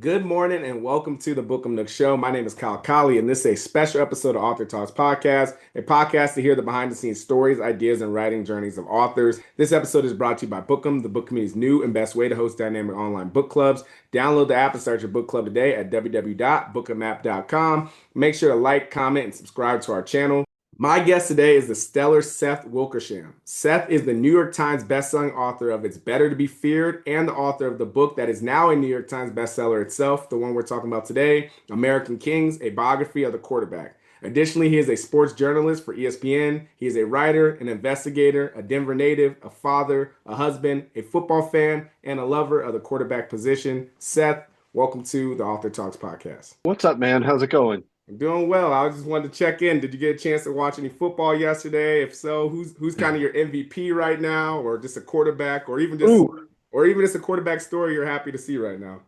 Good morning and welcome to the Bookum Show. My name is Kyle Colley, and this is a special episode of Author Talks Podcast, a podcast to hear the behind the scenes stories, ideas, and writing journeys of authors. This episode is brought to you by Bookum, the book community's new and best way to host dynamic online book clubs. Download the app and start your book club today at www.bookumapp.com. Make sure to like, comment, and subscribe to our channel. My guest today is the stellar Seth Wickersham. Seth is the New York Times bestselling author of It's Better to Be Feared and the author of the book that is now a New York Times bestseller itself, the one we're talking about today, American Kings, a biography of the quarterback. Additionally, he is a sports journalist for ESPN. He is a writer, an investigator, a Denver native, a father, a husband, a football fan, and a lover of the quarterback position. Seth, welcome to the Author Talks Podcast. What's up, man? How's it going? I'm doing well. I just wanted to check in. Did you get a chance to watch any football yesterday? If so, who's kind of your MVP right now, or just a quarterback, Ooh, or even just a quarterback story you're happy to see right now?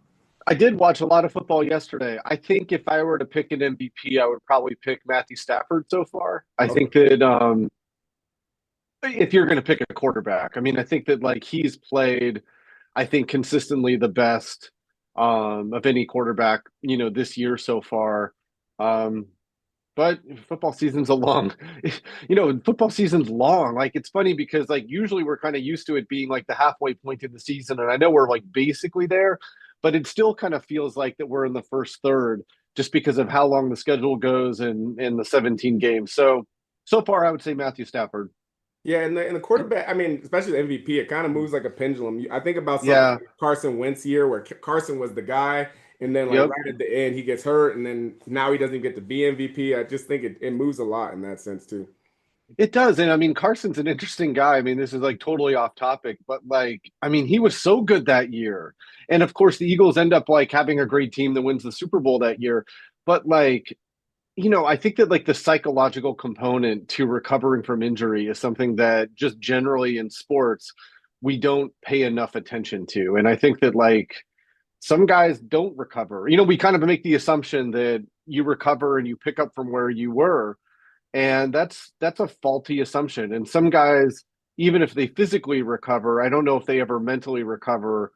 I did watch a lot of football yesterday. I think if I were to pick an MVP, I would probably pick Matthew Stafford so far. I Okay. think that if you're going to pick a quarterback, I mean, I think that like he's played, I think consistently the best of any quarterback, this year so far. Um, but football season's a long, football season's long. Like it's funny because like usually we're kind of used to it being like the halfway point in the season, and I know we're like basically there, but it still kind of feels like that we're in the first third just because of how long the schedule goes and in the 17 games. So far, I would say Matthew Stafford. Yeah, and the quarterback, I mean, especially the MVP, it kind of moves like a pendulum. I think about something Yeah. like Carson Wentz year where Carson was the guy, and then like Yep. right at the end he gets hurt, and then now he doesn't even get to be MVP. I just think it moves a lot in that sense too. It does. And I mean, Carson's an interesting guy. I mean, this is like totally off topic, but like, I mean, he was so good that year. And of course, the Eagles end up like having a great team that wins the Super Bowl that year. But like, I think that like the psychological component to recovering from injury is something that just generally in sports, we don't pay enough attention to. And I think that like some guys don't recover. We kind of make the assumption that you recover and you pick up from where you were, and that's a faulty assumption. And some guys, even if they physically recover, I don't know if they ever mentally recover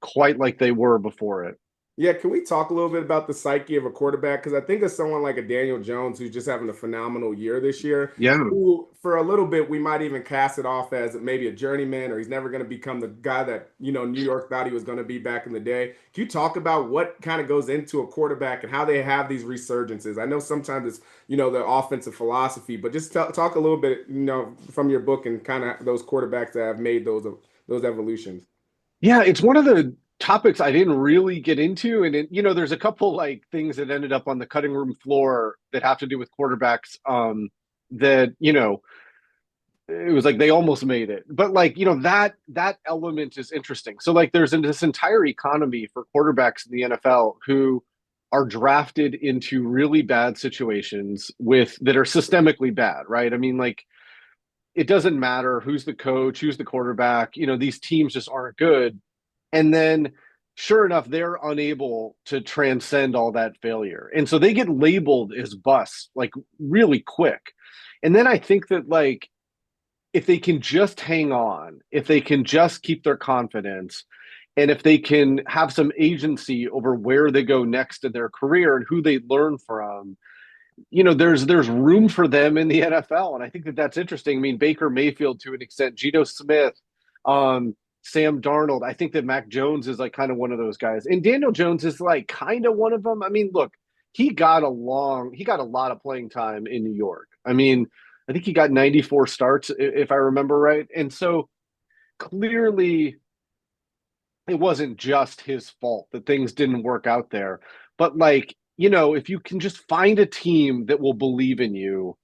quite like they were before it. Yeah, can we talk a little bit about the psyche of a quarterback? Because I think of someone like a Daniel Jones who's just having a phenomenal year this year, Yeah. who for a little bit we might even cast it off as maybe a journeyman or he's never going to become the guy that, New York thought he was going to be back in the day. Can you talk about what kind of goes into a quarterback and how they have these resurgences? I know sometimes it's, the offensive philosophy, but just talk a little bit, from your book and kind of those quarterbacks that have made those evolutions. Yeah, it's one of the topics I didn't really get into. And there's a couple like things that ended up on the cutting room floor that have to do with quarterbacks that, it was like they almost made it. But like, that element is interesting. So like there's this entire economy for quarterbacks in the NFL who are drafted into really bad situations with that are systemically bad, right? I mean, like it doesn't matter who's the coach, who's the quarterback, these teams just aren't good. And then sure enough, they're unable to transcend all that failure. And so they get labeled as busts like really quick. And then I think that like if they can just hang on, if they can just keep their confidence, and if they can have some agency over where they go next in their career and who they learn from, there's room for them in the NFL, and I think that that's interesting. I mean, Baker Mayfield to an extent, Geno Smith, Sam Darnold. I think that Mac Jones is like kind of one of those guys, and Daniel Jones is like kind of one of them. I mean, look, he got a lot of playing time in New York. I mean, I think he got 94 starts if I remember right, and so clearly it wasn't just his fault that things didn't work out there. But like, if you can just find a team that will believe in you,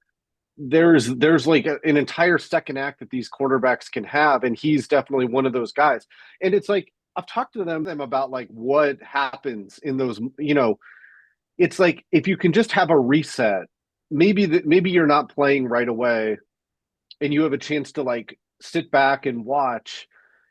there's like an entire second act that these quarterbacks can have, and he's definitely one of those guys. And it's like I've talked to them about like what happens in those, it's like if you can just have a reset, maybe you're not playing right away and you have a chance to like sit back and watch,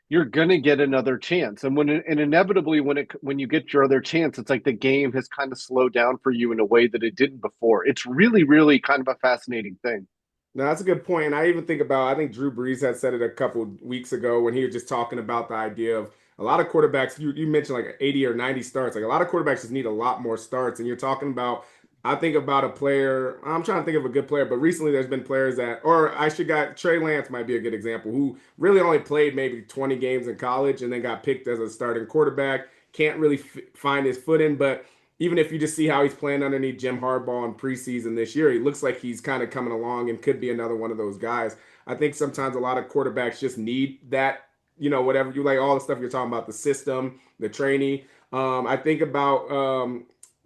you're gonna get another chance. And inevitably when you get your other chance, it's like the game has kind of slowed down for you in a way that it didn't before. It's really, really kind of a fascinating thing. No, that's a good point. And I even think about, I think Drew Brees had said it a couple weeks ago when he was just talking about the idea of a lot of quarterbacks, you mentioned like 80 or 90 starts. Like a lot of quarterbacks just need a lot more starts. And you're talking about, I think about a player, I'm trying to think of a good player, but recently there's been players that, or I should got Trey Lance might be a good example, who really only played maybe 20 games in college and then got picked as a starting quarterback. Can't really find his footing, but even if you just see how he's playing underneath Jim Harbaugh in preseason this year, he looks like he's kind of coming along and could be another one of those guys. I think sometimes a lot of quarterbacks just need that, whatever you like, all the stuff you're talking about, the system, the training. I think about,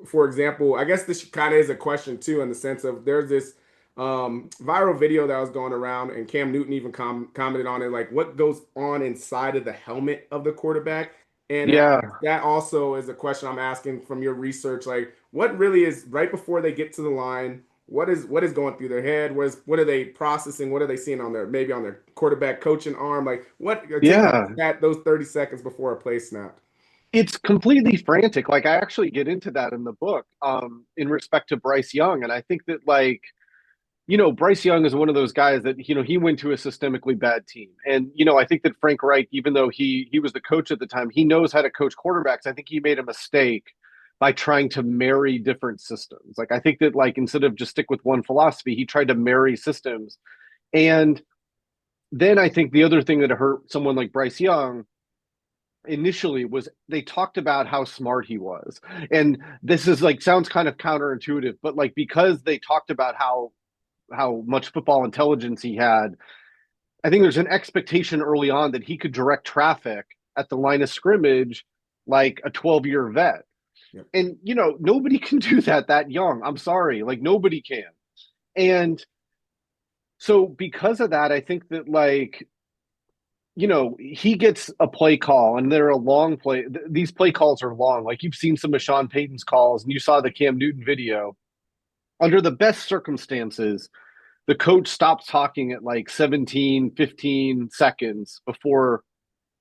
for example, I guess this kind of is a question too, in the sense of there's this viral video that was going around, and Cam Newton even commented on it, like what goes on inside of the helmet of the quarterback. And Yeah. that also is a question I'm asking from your research. Like, what really is right before they get to the line? What is going through their head? What are they processing? What are they seeing on their maybe on their quarterback coaching arm? Like, what take Yeah. that those 30 seconds before a play snap? It's completely frantic. Like I actually get into that in the book, in respect to Bryce Young. And I think that Bryce Young is one of those guys that, he went to a systemically bad team. And, I think that Frank Reich, even though he was the coach at the time, he knows how to coach quarterbacks. I think he made a mistake by trying to marry different systems. Like, I think that instead of just stick with one philosophy, he tried to marry systems. And then I think the other thing that hurt someone like Bryce Young initially was they talked about how smart he was. And this is sounds kind of counterintuitive, but because they talked about how much football intelligence he had, I think there's an expectation early on that he could direct traffic at the line of scrimmage like a 12-year vet. Yep. And, nobody can do that young. I'm sorry. Nobody can. And so because of that, I think that he gets a play call and they're a long play. These play calls are long. Like you've seen some of Sean Payton's calls and you saw the Cam Newton video. Under the best circumstances, the coach stops talking at 17, 15 seconds before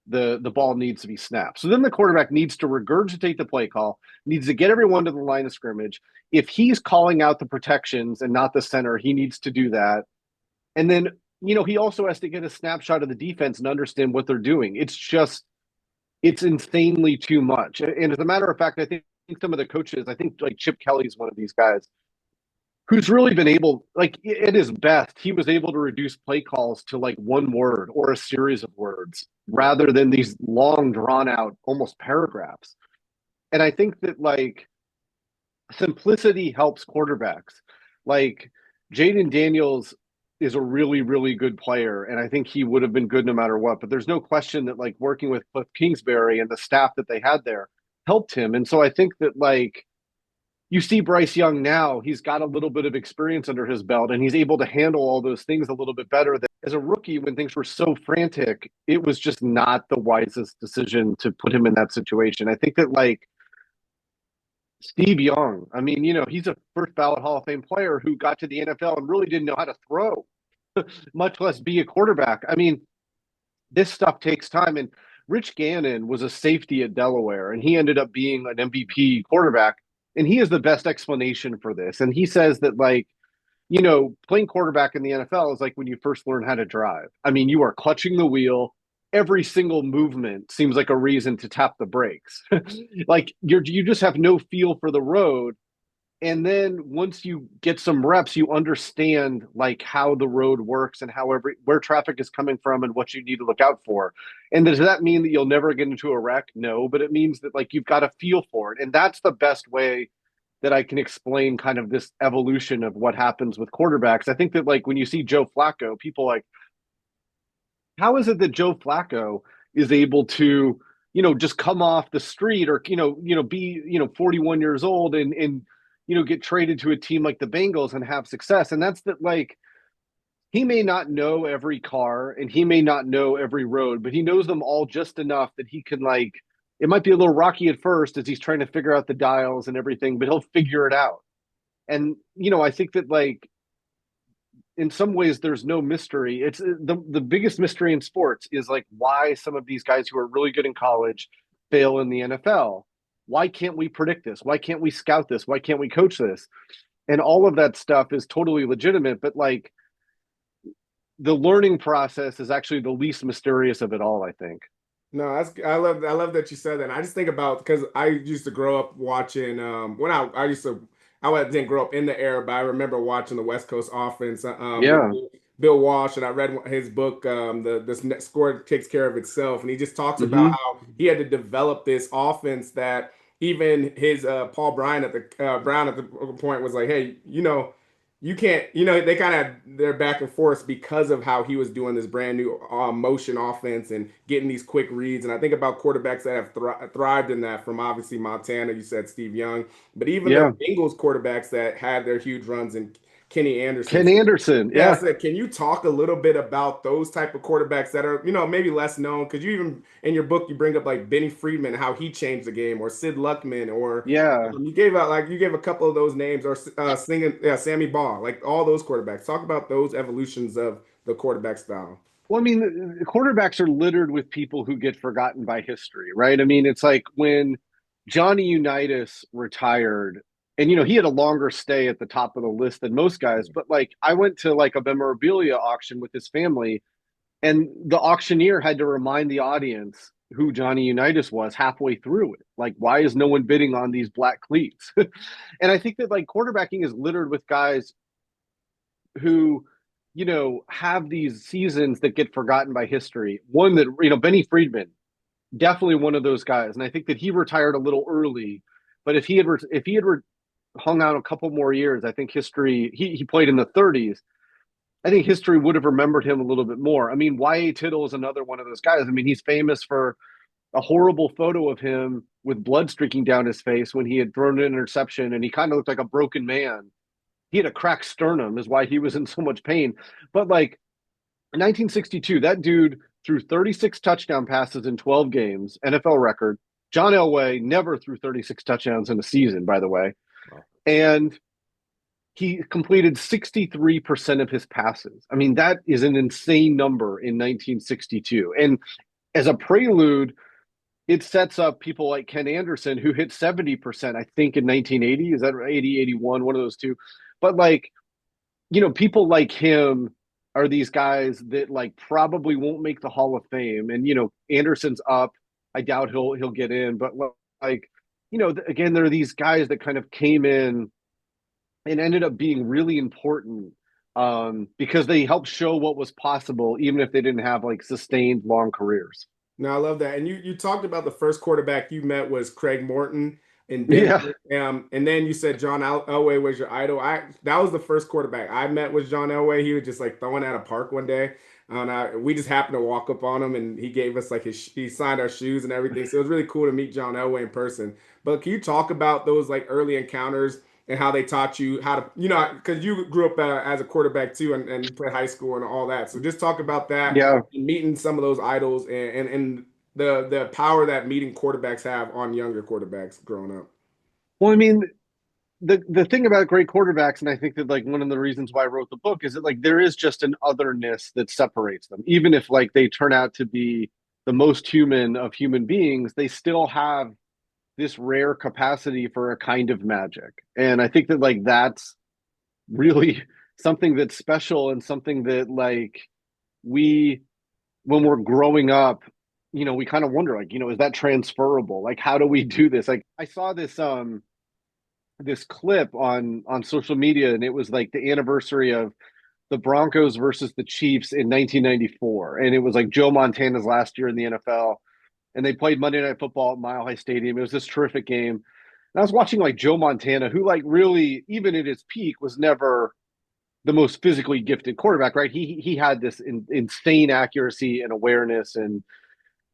the ball needs to be snapped. So then the quarterback needs to regurgitate the play call, needs to get everyone to the line of scrimmage. If he's calling out the protections and not the center, he needs to do that. And then, he also has to get a snapshot of the defense and understand what they're doing. It's insanely too much. And as a matter of fact, I think some of the coaches, I think Chip Kelly's one of these guys who's really been able, at his best, he was able to reduce play calls to one word or a series of words rather than these long, drawn out, almost paragraphs. And I think that simplicity helps quarterbacks. Jaden Daniels is a really, really good player, and I think he would have been good no matter what. But there's no question that working with Cliff Kingsbury and the staff that they had there helped him. And so I think that you see Bryce Young now, he's got a little bit of experience under his belt and he's able to handle all those things a little bit better. As a rookie, when things were so frantic, it was just not the wisest decision to put him in that situation. I think that Steve Young, I mean, he's a first ballot Hall of Fame player who got to the NFL and really didn't know how to throw, much less be a quarterback. I mean, this stuff takes time. And Rich Gannon was a safety at Delaware and he ended up being an MVP quarterback. And he is the best explanation for this. And he says that playing quarterback in the NFL is like when you first learn how to drive. I mean, you are clutching the wheel. Every single movement seems like a reason to tap the brakes. You just have no feel for the road. And then once you get some reps, you understand how the road works and where traffic is coming from and what you need to look out for. And does that mean that you'll never get into a wreck? No, but it means that you've got a feel for it. And that's the best way that I can explain kind of this evolution of what happens with quarterbacks. I think that when you see Joe Flacco, people how is it that Joe Flacco is able to, just come off the street or, be, 41 years old and get traded to a team like the Bengals and have success. And that's that he may not know every car and he may not know every road, but he knows them all just enough that he can it might be a little rocky at first as he's trying to figure out the dials and everything, but he'll figure it out. And, I think that in some ways there's no mystery. It's the biggest mystery in sports is why some of these guys who are really good in college fail in the NFL. Why can't we predict this? Why can't we scout this? Why can't we coach this? And all of that stuff is totally legitimate, but the learning process is actually the least mysterious of it all, I think. No, that's I love that you said that. And I just think about because I used to grow up watching when I used to didn't grow up in the era, but I remember watching the West Coast offense with Yeah. Bill Walsh, and I read his book, Score Takes Care of Itself, and he just talks about Hmm. how he had to develop this offense that even his Paul Bryan at the Brown at the point was like, hey, you can't, they kind of they're back and forth because of how he was doing this brand new motion offense and getting these quick reads. And I think about quarterbacks that have thrived in that, from obviously Montana, you said Steve Young, but even the Yeah. Bengals quarterbacks that had their huge runs in Kenny Anderson. Ken Anderson. Yeah, Yeah. so can you talk a little bit about those type of quarterbacks that are, maybe less known? Because you even in your book you bring up like Benny Friedman, how he changed the game, or Sid Luckman, or Yeah. you gave a couple of those names, or singing, yeah, Sammy Baugh, like all those quarterbacks. Talk about those evolutions of the quarterback style. Well, I mean, the quarterbacks are littered with people who get forgotten by history, right? I mean, it's like when Johnny Unitas retired, and he had a longer stay at the top of the list than most guys, but like I went to like a memorabilia auction with his family, and the auctioneer had to remind the audience who Johnny Unitas was halfway through it. Like, why is no one bidding on these black cleats? And I think that like quarterbacking is littered with guys who have these seasons that get forgotten by history. One that Benny Friedman, definitely one of those guys, and I think that he retired a little early. But if he had hung out a couple more years, I think history. He played in the 30s. I think history would have remembered him a little bit more. I mean, Y.A. Tittle is another one of those guys. I mean, he's famous for a horrible photo of him with blood streaking down his face when he had thrown an interception, and he kind of looked like a broken man. He had a cracked sternum, is why he was in so much pain. But like in 1962, that dude threw 36 touchdown passes in 12 games, NFL record. John Elway never threw 36 touchdowns in a season, by the way. Wow. And he completed 63% of his passes. I mean, that is an insane number in 1962. And as a prelude, it sets up people like Ken Anderson, who hit 70%, I think, in 1980. Is that 80, 81, one of those two? But like, people like him are these guys that like probably won't make the Hall of Fame. And Anderson's up. I doubt he'll get in, but like, again, there are these guys that kind of came in and ended up being really important because they helped show what was possible, even if they didn't have like sustained long careers. No, I love that. And you talked about the first quarterback you met was Craig Morton in Yeah. Denver. And then you said Elway was your idol. That was the first quarterback I met was John Elway. He was just like throwing at a park one day. And we just happened to walk up on him, and he gave us like he signed our shoes and everything. So it was really cool to meet John Elway in person. But can you talk about those like early encounters and how they taught you how to, because you grew up as a quarterback too, and you played high school and all that. So just talk about that, Yeah. meeting some of those idols, and the power that meeting quarterbacks have on younger quarterbacks growing up. Well, I mean, the thing about great quarterbacks, and I think that like one of the reasons why I wrote the book is that like there is just an otherness that separates them. Even if like they turn out to be the most human of human beings, they still have this rare capacity for a kind of magic. And I think that like that's really something that's special and something that like we when we're growing up, we kind of wonder like, is that transferable? Like how do we do this? Like I saw this clip on social media, and it was like the anniversary of the Broncos versus the Chiefs in 1994, and it was like Joe Montana's last year in the NFL, and they played Monday Night Football at Mile High Stadium. It was this terrific game. And I was watching like Joe Montana, who like really, even at his peak, was never the most physically gifted quarterback, right? He had this insane accuracy and awareness, and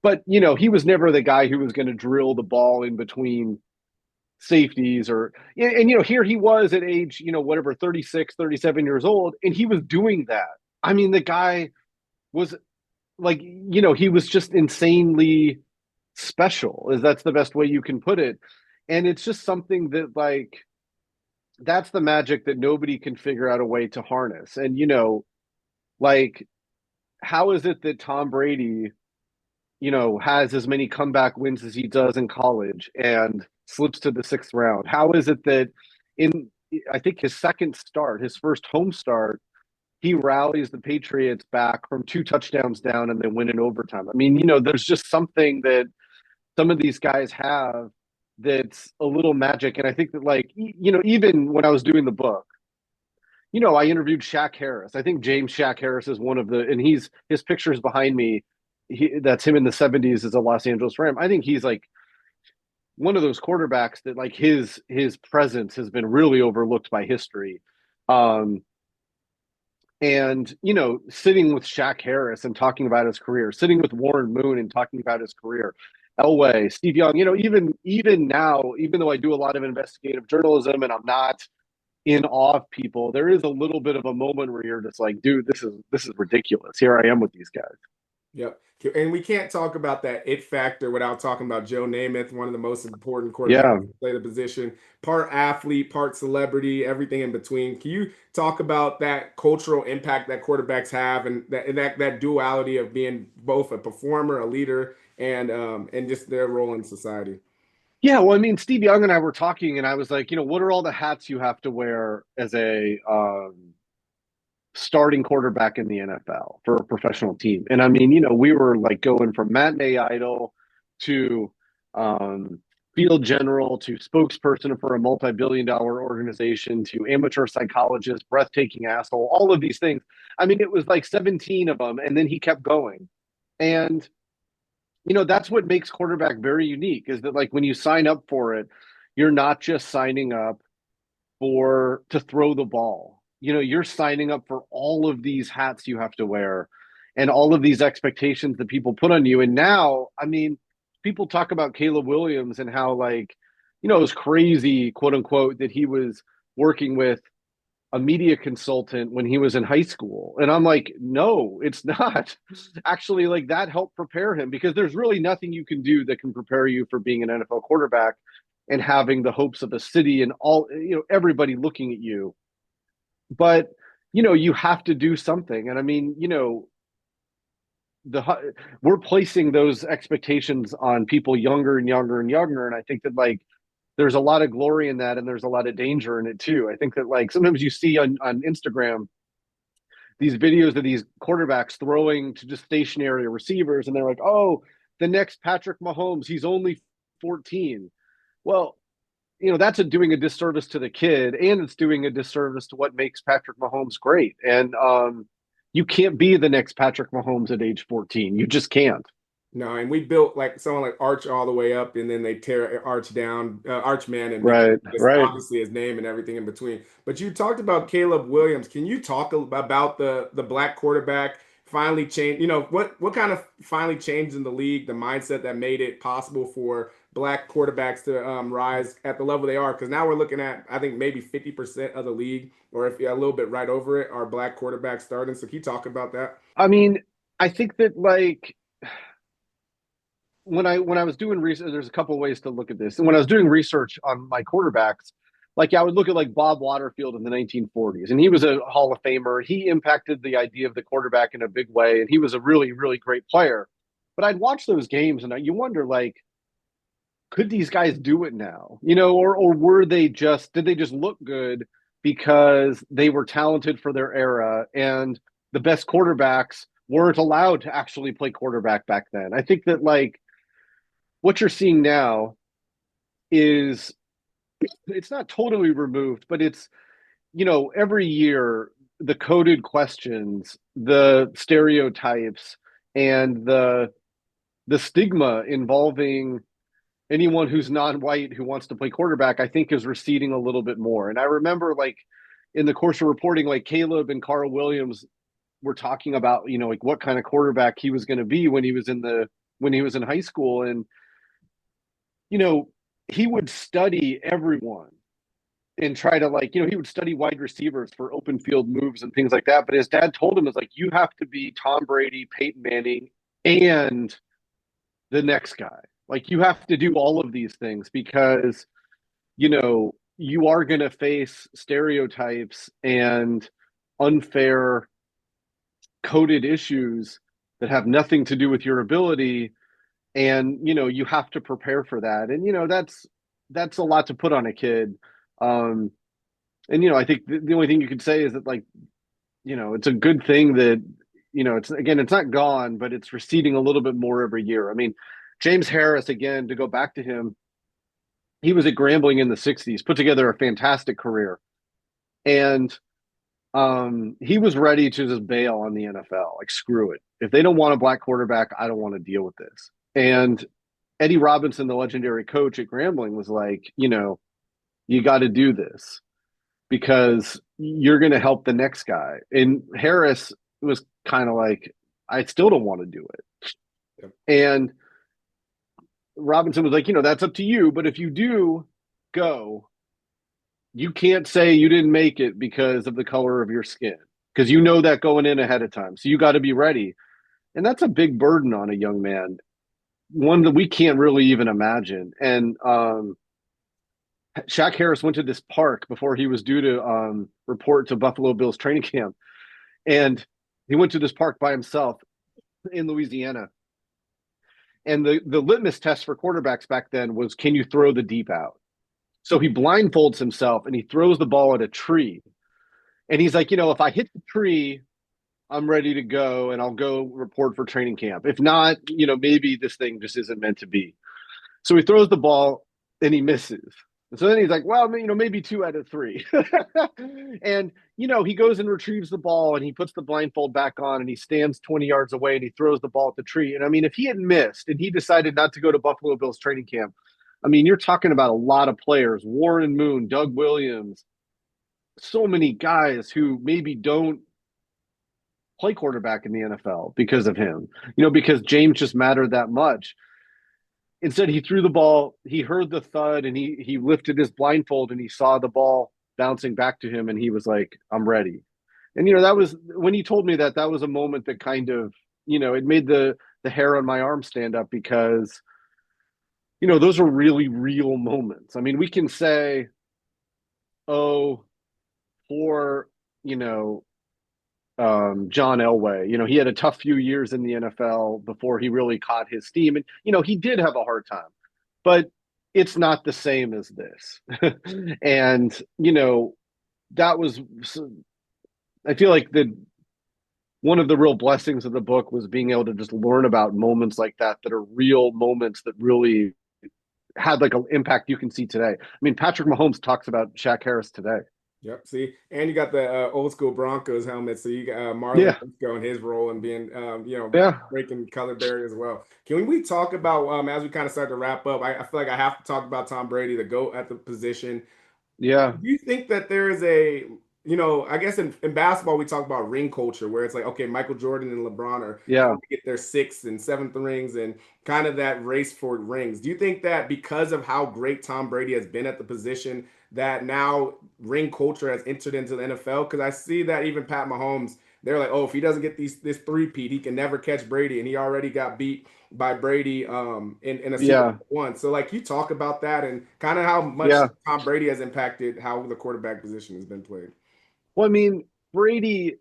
but he was never the guy who was going to drill the ball in between safeties or and here he was at age whatever 36, 37 years old, and he was doing that. I mean, the guy was like he was just insanely special, is that's the best way you can put it. And it's just something that like that's the magic that nobody can figure out a way to harness. And like how is it that Tom Brady has as many comeback wins as he does in college and slips to the sixth round? How is it that in, I think his second start, his first home start, he rallies the Patriots back from 2 touchdowns down and they win in overtime. I mean, there's just something that some of these guys have that's a little magic. And I think that, like, even when I was doing the book, I interviewed Shaq Harris. I think James Shaq Harris is one of and his pictures behind me. That's him in the '70s as a Los Angeles Ram. I think he's like one of those quarterbacks that, like, his presence has been really overlooked by history. Um, and sitting with Shaq Harris and talking about his career, sitting with Warren Moon and talking about his career, Elway, Steve Young, even now, even though I do a lot of investigative journalism and I'm not in awe of people, there is a little bit of a moment where you're just like, dude, this is ridiculous. Here I am with these guys. Yep. And we can't talk about that it factor without talking about Joe Namath, one of the most important quarterbacks Yeah. to play the position, part athlete, part celebrity, everything in between. Can you talk about that cultural impact that quarterbacks have, and that duality of being both a performer, a leader, and just their role in society? Yeah, well, I mean, Steve Young and I were talking, and I was like, what are all the hats you have to wear as a starting quarterback in the NFL for a professional team? And I mean, we were like going from matinee idol to um, field general to spokesperson for a multi-billion-dollar organization to amateur psychologist, breathtaking asshole, all of these things. I mean, it was like 17 of them, and then he kept going. And that's what makes quarterback very unique, is that, like, when you sign up for it, you're not just signing up to throw the ball. You're signing up for all of these hats you have to wear and all of these expectations that people put on you. And now, I mean, people talk about Caleb Williams and how, like, it was crazy, quote unquote, that he was working with a media consultant when he was in high school. And I'm like, no, it's not. Actually, like, that helped prepare him, because there's really nothing you can do that can prepare you for being an NFL quarterback and having the hopes of a city and all, everybody looking at you. But, you have to do something. And I mean, we're placing those expectations on people younger and younger and younger. And I think that, like, there's a lot of glory in that, and there's a lot of danger in it too. I think that, like, sometimes you see on Instagram these videos of these quarterbacks throwing to just stationary receivers, and they're like, oh, the next Patrick Mahomes, he's only 14. Well, that's doing a disservice to the kid, and it's doing a disservice to what makes Patrick Mahomes great. And you can't be the next Patrick Mahomes at age 14. You just can't. No, and we built like someone like Arch all the way up, and then they tear Arch down, Archman, and become Right, just right. obviously his name and everything in between. But you talked about Caleb Williams. Can you talk about the black quarterback finally change? What kind of finally changed in the league, the mindset that made it possible for black quarterbacks to rise at the level they are? Because now we're looking at, I think, maybe 50% of the league, or if you're a little bit right over it, are black quarterbacks starting. So can you talk about that? I mean, I think that, like, when I was doing research, there's a couple of ways to look at this. And when I was doing research on my quarterbacks, like, I would look at, like, Bob Waterfield in the 1940s, and he was a Hall of Famer. He impacted the idea of the quarterback in a big way, and he was a really, really great player. But I'd watch those games, and you wonder, like, could these guys do it now? Or did they just look good because they were talented for their era, and the best quarterbacks weren't allowed to actually play quarterback back then? I think that, like, what you're seeing now is, it's not totally removed, but it's, every year, the coded questions, the stereotypes, and the stigma involving anyone who's non-white who wants to play quarterback, I think, is receding a little bit more. And I remember, like, in the course of reporting, like, Caleb and Carl Williams were talking about, like, what kind of quarterback he was going to be when he was in high school. And he would study everyone and try to, like, he would study wide receivers for open field moves and things like that. But his dad told him, is like, you have to be Tom Brady, Peyton Manning, and the next guy. Like, you have to do all of these things, because, you are going to face stereotypes and unfair coded issues that have nothing to do with your ability. And, you have to prepare for that. And, that's a lot to put on a kid. And, I think the only thing you could say is that, like, it's a good thing that, it's not gone, but it's receding a little bit more every year. I mean, James Harris, again, to go back to him, he was at Grambling in the 60s, put together a fantastic career. And he was ready to just bail on the NFL. Like, screw it. If they don't want a black quarterback, I don't want to deal with this. And Eddie Robinson, the legendary coach at Grambling, was like, you got to do this because you're going to help the next guy. And Harris was kind of like, I still don't want to do it. Yep. And Robinson was like, that's up to you. But if you do go, you can't say you didn't make it because of the color of your skin, because you know that going in ahead of time. So you got to be ready. And that's a big burden on a young man, one that we can't really even imagine. And Shaq Harris went to this park before he was due to report to Buffalo Bills training camp. And he went to this park by himself in Louisiana. And the litmus test for quarterbacks back then was, can you throw the deep out? So he blindfolds himself and he throws the ball at a tree. And he's like, if I hit the tree, I'm ready to go and I'll go report for training camp. If not, maybe this thing just isn't meant to be. So he throws the ball and he misses. And so then he's like, well, maybe 2 out of 3. And, he goes and retrieves the ball and he puts the blindfold back on and he stands 20 yards away and he throws the ball at the tree. And I mean, if he had missed and he decided not to go to Buffalo Bills training camp, I mean, you're talking about a lot of players, Warren Moon, Doug Williams, so many guys who maybe don't play quarterback in the NFL because of him, because James just mattered that much. Instead, he threw the ball, he heard the thud, and he lifted his blindfold and he saw the ball bouncing back to him, and he was like, I'm ready. And, that was, when he told me that, that was a moment that kind of, it made the hair on my arm stand up, because, those are really real moments. I mean, we can say, oh, poor, John Elway. He had a tough few years in the NFL before he really caught his steam. And, he did have a hard time, but it's not the same as this. And, that was, I feel like one of the real blessings of the book was being able to just learn about moments like that are real moments that really had like an impact you can see today. I mean, Patrick Mahomes talks about Shaq Harris today. Yep. See, and you got the old school Broncos helmet. So you got Marlon Yeah. Briscoe in his role and being, Yeah. breaking color barrier as well. Can we talk about, as we kind of start to wrap up, I feel like I have to talk about Tom Brady, the GOAT at the position. Yeah. Do you think that there is I guess in basketball, we talk about ring culture where it's like, okay, Michael Jordan and LeBron are Yeah. trying to get their 6th and 7th rings and kind of that race for rings. Do you think that because of how great Tom Brady has been at the position, that now ring culture has entered into the NFL? Because I see that even Pat Mahomes, they're like, oh, if he doesn't get this three-peat, he can never catch Brady. And he already got beat by Brady in a Super Yeah. Bowl one. So like you talk about that and kind of how much Yeah. Tom Brady has impacted how the quarterback position has been played. Well, I mean, Brady,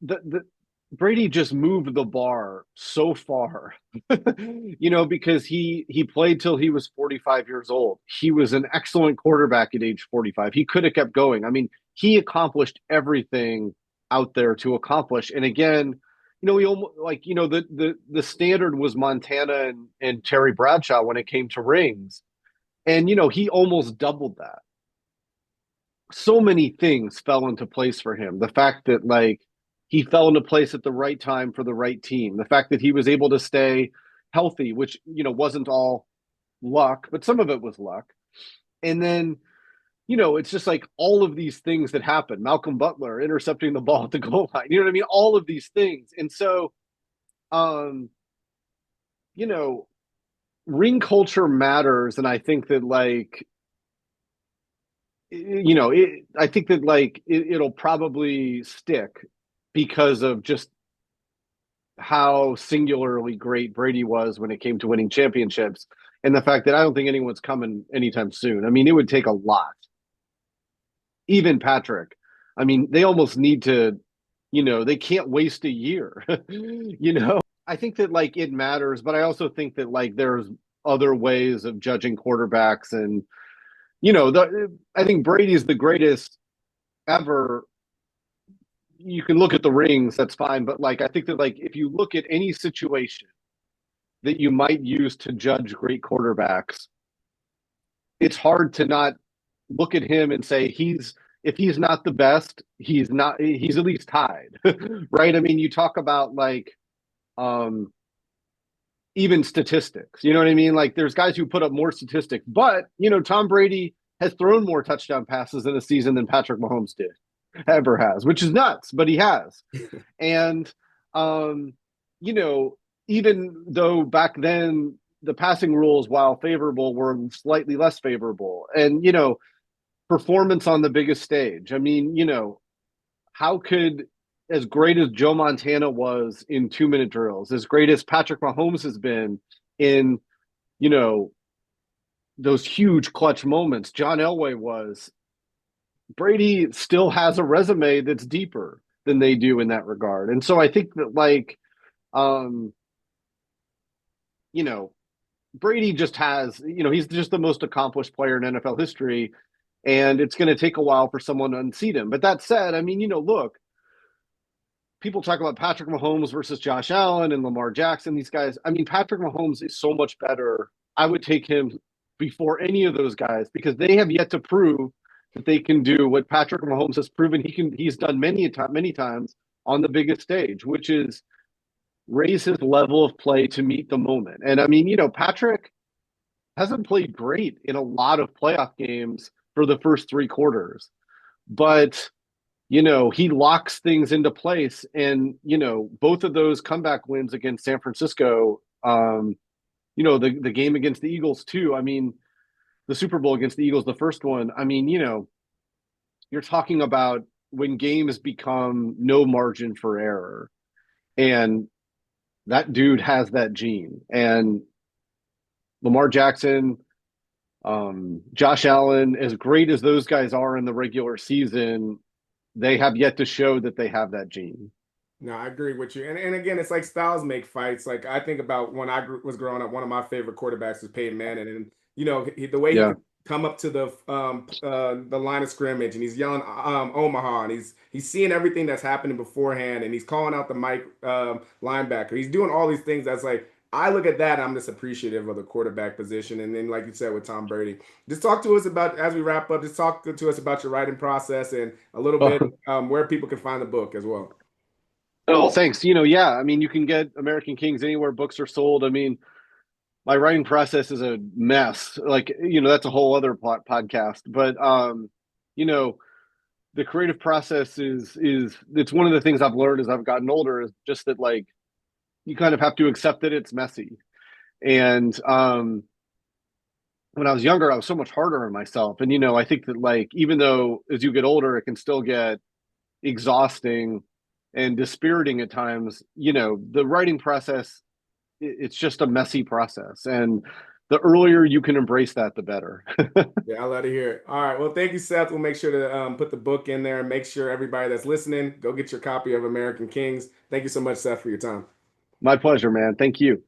the Brady just moved the bar so far, because he played till he was 45 years old. He was an excellent quarterback at age 45. He could have kept going. I mean, he accomplished everything out there to accomplish. And again, he almost like, the standard was Montana and Terry Bradshaw when it came to rings. And, he almost doubled that. So many things fell into place for him. The fact that like he fell into place at the right time for the right team. The fact that he was able to stay healthy, which wasn't all luck, but some of it was luck. And then it's just like all of these things that happen. Malcolm Butler intercepting the ball at the goal line. You know what I mean? All of these things. And so, um, you know, ring culture matters, and I think that like I think that like it'll probably stick because of just how singularly great Brady was when it came to winning championships, and the fact that I don't think anyone's coming anytime soon. I mean, it would take a lot. Even Patrick. I mean, they almost need to, they can't waste a year. I think that like it matters, but I also think that like there's other ways of judging quarterbacks, and I think Brady's the greatest ever you can look at the rings, that's fine. But like, I think that like, if you look at any situation that you might use to judge great quarterbacks, it's hard to not look at him and say if he's not the best, he's at least tied. Right? I mean, you talk about like um even statistics. You know what I mean? Like there's guys who put up more statistics, but Tom Brady has thrown more touchdown passes in a season than Patrick Mahomes did ever has, which is nuts, but he has. And um, you know, even though back then the passing rules, while favorable, were slightly less favorable, and performance on the biggest stage. I mean, how could as great as Joe Montana was in 2-minute drills, as great as Patrick Mahomes has been in, you know, those huge clutch moments, John Elway was, Brady still has a resume that's deeper than they do in that regard. And so I think that like, um, you know, Brady just has, he's just the most accomplished player in NFL history. And it's going to take a while for someone to unseat him. But that said, I mean, look, people talk about Patrick Mahomes versus Josh Allen and Lamar Jackson, these guys. I mean, Patrick Mahomes is so much better. I would take him before any of those guys because they have yet to prove that they can do what Patrick Mahomes has proven he's done many times on the biggest stage, which is raise his level of play to meet the moment. And I mean, Patrick hasn't played great in a lot of playoff games for the first three quarters, but he locks things into place. And, both of those comeback wins against San Francisco, the game against the Eagles too. I mean, the Super Bowl against the Eagles, the first one, I mean, you're talking about when games become no margin for error. And that dude has that gene. And Lamar Jackson, Josh Allen, as great as those guys are in the regular season, they have yet to show that they have that gene. No, I agree with you. And again, it's like styles make fights. Like I think about when was growing up, one of my favorite quarterbacks was Peyton Manning, and the way he Yeah. could come up to the line of scrimmage and he's yelling Omaha, and he's seeing everything that's happening beforehand, and he's calling out the Mike linebacker. He's doing all these things. That's like I look at that, and I'm just appreciative of the quarterback position. And then, like you said with Tom Brady, just talk to us about as we wrap up. Just talk to us about your writing process and a little bit where people can find the book as well. Oh, thanks. Yeah, I mean, you can get American Kings anywhere books are sold. I mean, my writing process is a mess. Like, that's a whole other podcast. But, you know, the creative process is it's one of the things I've learned as I've gotten older is just that like you kind of have to accept that it's messy. And when I was younger, I was so much harder on myself. And I think that like even though as you get older, it can still get exhausting and dispiriting at times, the writing process, it's just a messy process. And the earlier you can embrace that, the better. Yeah, I'll let it hear it. All right. Well, thank you, Seth. We'll make sure to put the book in there and make sure everybody that's listening, go get your copy of American Kings. Thank you so much, Seth, for your time. My pleasure, man. Thank you.